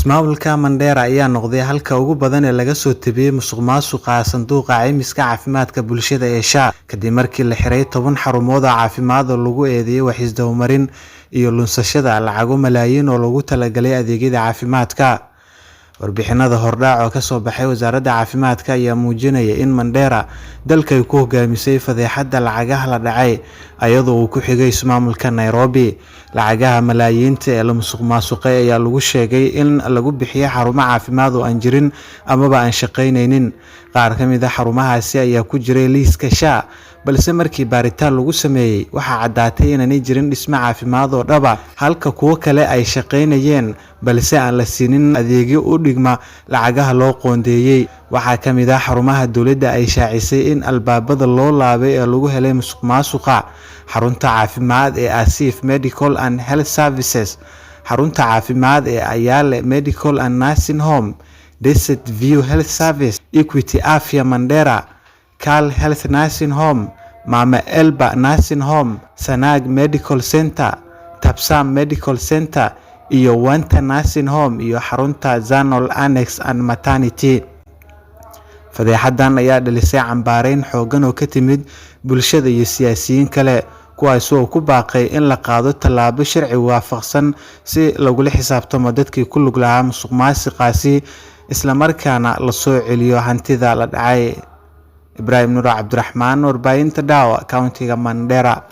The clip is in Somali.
Ismaamulka Mandera ayaa noqday halka ugu badan ee laga soo tabiyay musuqmaasuqa sanduuqa caymiska caafimaadka bulshada ee SHA kadib markii la xiray 10 xarumood oo caafimaad oo lagu eedeeyay wax isdabamarin iyo lunsashada lacago malaayiin oo loogu talagalay adeegyada caafimaadka. Warbixinada hordhac oo ka soo baxay wasaaradda caafimaadka ayaa muujinaya in Mandera dalka ay ku hogaamisay fadeexadda lacagaha la dhacay iyadoo uu ku xigay ismaamulka Nairobi. Lacagaha malaayiinta ee la musuqmaasuqay ayaa lagu sheegay in lagu bixiyay xarumo caafimaad oo aan jirin amaba aan shaqaynaynin. Qaar ka mid ah xarumahaasi ayaa ku jiray liiska SHA, balse markii baaritaan lagu sameeyay waxaa caddaatay inaanay jirin dhisme caafimaad oo dhab ah, halka kuwo kale ay shaqaynayeen balse aan la siinin adeegyo u dhigma lacagaha loo qoondeeyay. Waxaa ka mid ah xarumaha dowladda ay shaacisay in albaabada loo laabay ee lagu helay musuqmaasuqa: xarunta caafimaad ee Asif Medical and Health Services, xarunta caafimaad ee Ayale Medical and Nursing Home, Desert View Health Service, Equity Afya Mandera, Carl Health Nursing Home, Mama Elba Nursing Home, Sanag Medical Center, Tapsam Medical Center iyo Wanta Nursing Home iyo xarunta Zanol Annex and Maternity. Fadeexadan ayaa dhalisay cambaareyn xooggan oo ka timid bulshada iyo siyaasiyiin kale, kuwaas oo ku baaqay in la qaado tallaabo sharci waafaqsan si lagula xisaabtamo dadkii ku lug lahaa musuqmaasuqaasi isla markaana la soo celiyo hantida la dhacay. Ibrahim Nuur Cabdiraxmaan, warbaahinta Daawa, Countiga Mandera.